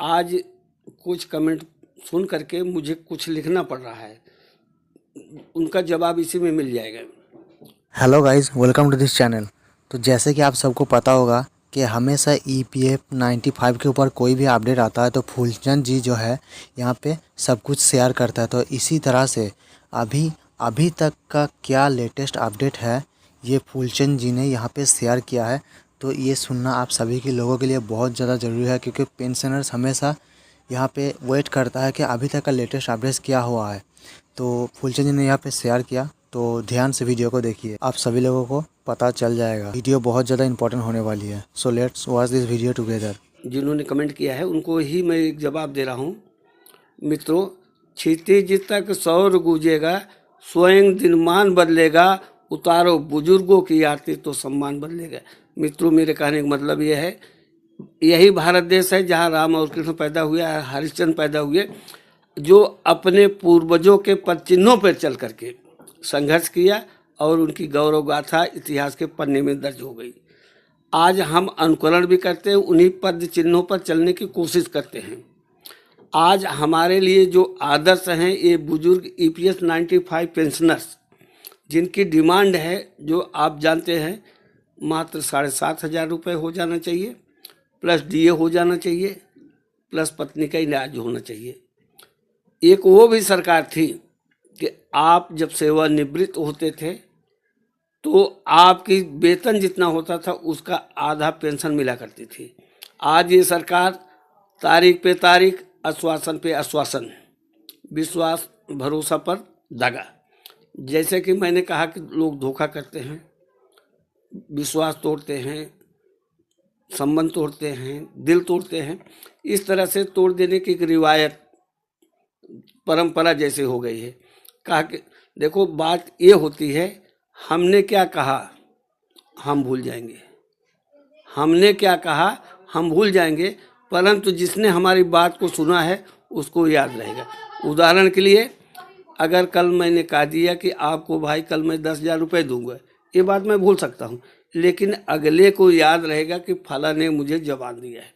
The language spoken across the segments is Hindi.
आज कुछ कमेंट सुन करके मुझे कुछ लिखना पड़ रहा है, उनका जवाब इसी में मिल जाएगा। Hello guys, welcome to this channel. तो जैसे कि आप सबको पता होगा कि हमेशा EPF 95 के ऊपर कोई भी अपडेट आता है तो फूलचंद जी जो है यहाँ पे सब कुछ शेयर करता है। तो इसी तरह से अभी अभी तक का क्या लेटेस्ट अपडेट है ये फूलचंद जी ने यहाँ पे शेयर किया है। तो ये सुनना आप सभी के लोगों के लिए बहुत ज़्यादा ज़रूरी है, क्योंकि पेंशनर्स हमेशा यहाँ पे वेट करता है कि अभी तक का लेटेस्ट अपडेट क्या हुआ है। तो फूलचंद जी ने यहाँ पे शेयर किया, तो ध्यान से वीडियो को देखिए, आप सभी लोगों को पता चल जाएगा। वीडियो बहुत ज़्यादा इंपॉर्टेंट होने वाली है। So let's watch this video together. जिन्होंने कमेंट किया है उनको ही मैं एक जवाब दे रहा हूँ। मित्रों, क्षितिज तक सौर गूंजेगा, स्वयं दिनमान बदलेगा, उतारो बुजुर्गों की आरती तो सम्मान बदलेगा। मित्रों, मेरे कहने का मतलब यह है, यही भारत देश है जहाँ राम और कृष्ण पैदा हुए, हरिश्चंद्र पैदा हुए, जो अपने पूर्वजों के पद चिन्हों पर चल करके संघर्ष किया और उनकी गौरव गाथा इतिहास के पन्ने में दर्ज हो गई। आज हम अनुकरण भी करते हैं, उन्हीं पद चिन्हों पर चलने की कोशिश करते हैं। आज हमारे लिए जो आदर्श हैं ये बुजुर्ग EPS 95 पेंशनर्स, जिनकी डिमांड है जो आप जानते हैं मात्र 7,500 रुपये हो जाना चाहिए, प्लस DA हो जाना चाहिए, प्लस पत्नी का इलाज होना चाहिए। एक वो भी सरकार थी कि आप जब सेवानिवृत्त होते थे तो आपकी वेतन जितना होता था उसका आधा पेंशन मिला करती थी। आज ये सरकार तारीख पे तारीख, आश्वासन पे आश्वासन, विश्वास भरोसा पर दगा। जैसे कि मैंने कहा कि लोग धोखा करते हैं, विश्वास तोड़ते हैं, संबंध तोड़ते हैं, दिल तोड़ते हैं। इस तरह से तोड़ देने की एक रिवायत, परंपरा जैसे हो गई है। कहा कि देखो, बात ये होती है, हमने क्या कहा हम भूल जाएंगे, हमने क्या कहा हम भूल जाएंगे, परंतु जिसने हमारी बात को सुना है उसको याद रहेगा। उदाहरण के लिए, अगर कल मैंने कह दिया कि आपको भाई कल मैं 10,000 रुपये दूंगा, ये बात मैं भूल सकता हूँ, लेकिन अगले को याद रहेगा कि फला ने मुझे जबान दिया है।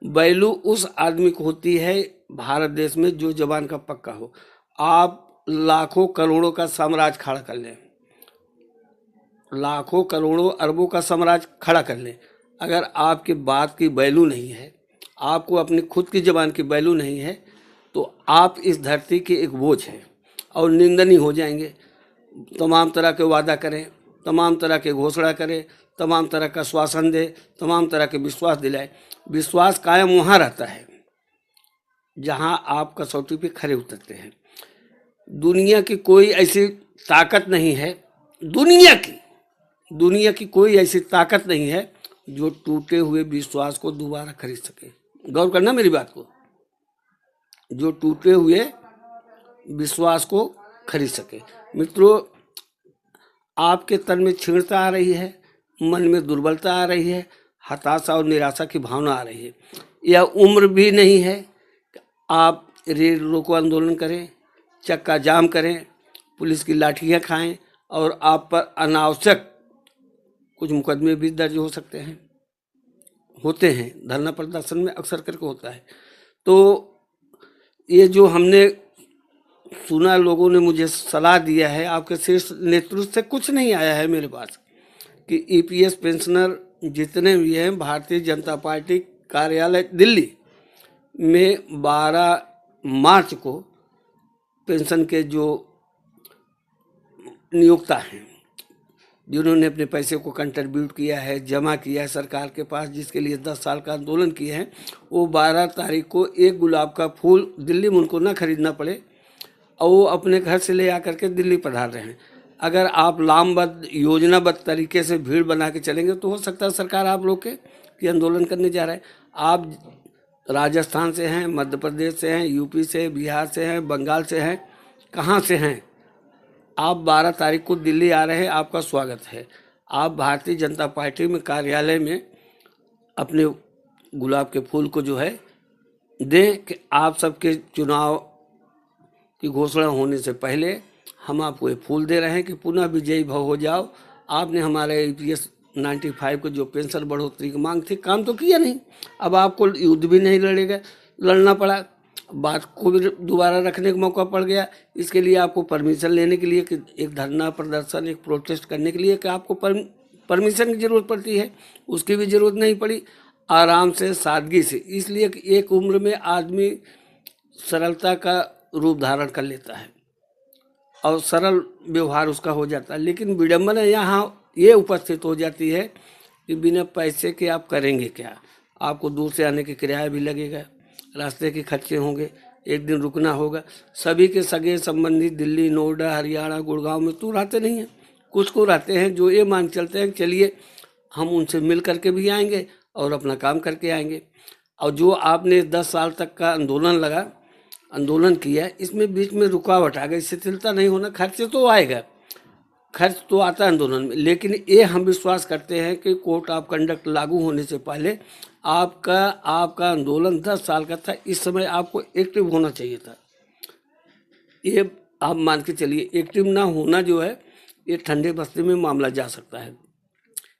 वैल्यू उस आदमी को होती है भारत देश में जो जबान का पक्का हो। आप लाखों करोड़ों का साम्राज्य खड़ा कर लें, लाखों करोड़ों अरबों का साम्राज्य खड़ा कर लें, अगर आपकी बात की वैल्यू नहीं है, आपको अपनी खुद की जबान की वैल्यू नहीं है, तो आप इस धरती के एक बोझ हैं और निंदनीय हो जाएंगे। तमाम तरह के वादा करें, तमाम तरह के घोषणा करें, तमाम तरह का श्वासन दे, तमाम तरह के विश्वास दिलाए। विश्वास कायम वहाँ रहता है जहाँ आप कसौटी पे खरे उतरते हैं। दुनिया की कोई ऐसी ताकत नहीं है, दुनिया की कोई ऐसी ताकत नहीं है जो टूटे हुए विश्वास को दोबारा खरीद सके। गौर करना मेरी बात को, जो टूटे हुए विश्वास को खरीद सके। मित्रों, आपके तन में क्षीणता आ रही है, मन में दुर्बलता आ रही है, हताशा और निराशा की भावना आ रही है। यह उम्र भी नहीं है कि आप रेल रोको आंदोलन करें, चक्का जाम करें, पुलिस की लाठियां खाएं और आप पर अनावश्यक कुछ मुकदमे भी दर्ज हो सकते हैं, होते हैं, धरना प्रदर्शन में अक्सर करके होता है। तो ये जो हमने सुना, लोगों ने मुझे सलाह दिया है, आपके शीर्ष नेतृत्व से कुछ नहीं आया है मेरे पास कि EPS पेंशनर जितने भी हैं, भारतीय जनता पार्टी कार्यालय दिल्ली में 12 मार्च को पेंशन के जो नियोक्ता हैं, जिन्होंने अपने पैसे को कंट्रीब्यूट किया है, जमा किया है सरकार के पास, जिसके लिए 10 साल का आंदोलन किए हैं, वो 12 तारीख को एक गुलाब का फूल दिल्ली में उनको ना खरीदना पड़े और वो अपने घर से ले आकर के दिल्ली पधार रहे हैं। अगर आप लामबद्ध योजनाबद्ध तरीके से भीड़ बना के चलेंगे तो हो सकता है सरकार आप लोग के आंदोलन करने जा रहा है। आप राजस्थान से हैं, मध्य प्रदेश से हैं, UP से, बिहार से हैं, बंगाल से हैं, कहाँ से हैं, आप 12 तारीख को दिल्ली आ रहे हैं, आपका स्वागत है। आप भारतीय जनता पार्टी में कार्यालय में अपने गुलाब के फूल को जो है दें कि आप सबके चुनाव की घोषणा होने से पहले हम आपको ये फूल दे रहे हैं कि पुनः विजयी भव हो जाओ। आपने हमारे EPS 95 को जो पेंशन बढ़ोतरी की मांग थी, काम तो किया नहीं, अब आपको युद्ध भी नहीं लड़ेगा। लड़ना पड़ा, बात को भी दोबारा रखने का मौका पड़ गया। इसके लिए आपको परमिशन लेने के लिए कि एक धरना प्रदर्शन, एक प्रोटेस्ट करने के लिए कि आपको परमिशन की ज़रूरत पड़ती है, उसकी भी ज़रूरत नहीं पड़ी। आराम से, सादगी से, इसलिए कि एक उम्र में आदमी सरलता का रूप धारण कर लेता है और सरल व्यवहार उसका हो जाता है। लेकिन विडम्बना यहाँ ये उपस्थित हो जाती है कि बिना पैसे के आप करेंगे क्या? आपको दूर से आने की किराया भी लगेगा, रास्ते के खर्चे होंगे, एक दिन रुकना होगा। सभी के सगे संबंधी दिल्ली, नोएडा, हरियाणा, गुड़गांव में तो रहते नहीं हैं। कुछ को रहते हैं जो ये मान चलते हैं कि चलिए हम उनसे मिल करके भी आएंगे और अपना काम करके आएंगे। और जो आपने 10 साल तक का आंदोलन किया, इसमें बीच में रुकावट आ गई, शिथिलता नहीं होना, खर्चे तो आएगा, खर्च तो आता है आंदोलन में। लेकिन ये हम विश्वास करते हैं कि कोड ऑफ कंडक्ट लागू होने से पहले आपका आंदोलन 10 साल का था, इस समय आपको एक्टिव होना चाहिए था। ये आप मान के चलिए, एक्टिव ना होना जो है ये ठंडे बस्ते में मामला जा सकता है।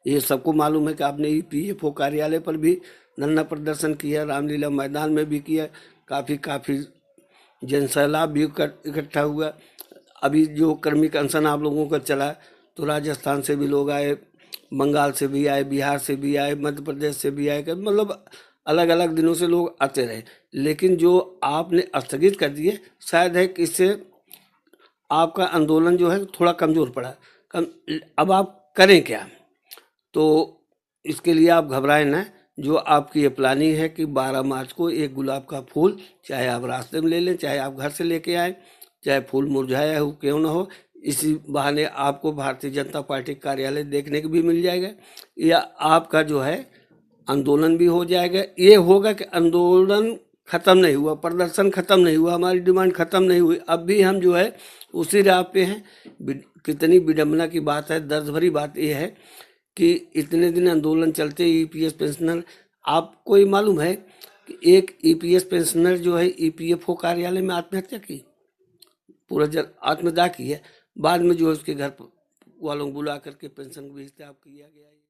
ये सबको मालूम है कि आपने EPFO कार्यालय पर भी धरना प्रदर्शन किया, रामलीला मैदान में भी किया, काफ़ी जनसैलाब भी इकट्ठा हुआ। अभी जो कर्मिक अनशन आप लोगों का चला, तो राजस्थान से भी लोग आए, बंगाल से भी आए, बिहार से भी आए, मध्य प्रदेश से भी आए, मतलब अलग अलग दिनों से लोग आते रहे। लेकिन जो आपने स्थगित कर दिए, शायद है कि इससे आपका आंदोलन जो है थोड़ा कमज़ोर पड़ा। अब आप करें क्या? तो इसके लिए आप घबराएं ना। जो आपकी ये प्लानिंग है कि 12 मार्च को एक गुलाब का फूल, चाहे आप रास्ते में ले लें, चाहे आप घर से लेके आए, चाहे फूल मुरझाया हो क्यों ना हो, इसी बहाने आपको भारतीय जनता पार्टी कार्यालय देखने को भी मिल जाएगा, या आपका जो है आंदोलन भी हो जाएगा। ये होगा कि आंदोलन ख़त्म नहीं हुआ, प्रदर्शन ख़त्म नहीं हुआ, हमारी डिमांड ख़त्म नहीं हुई, अब भी हम जो है उसी राह पे हैं। कितनी विडम्बना की बात है, दर्द भरी बात यह है कि इतने दिन आंदोलन चलते EPS पेंशनर, आपको ये मालूम है कि एक EPS पेंशनर जो है EPFO कार्यालय में आत्महत्या की, पूरा आत्मदाह की है। बाद में जो है उसके घर वालों को बुला करके पेंशन भी हिसाब किया गया है।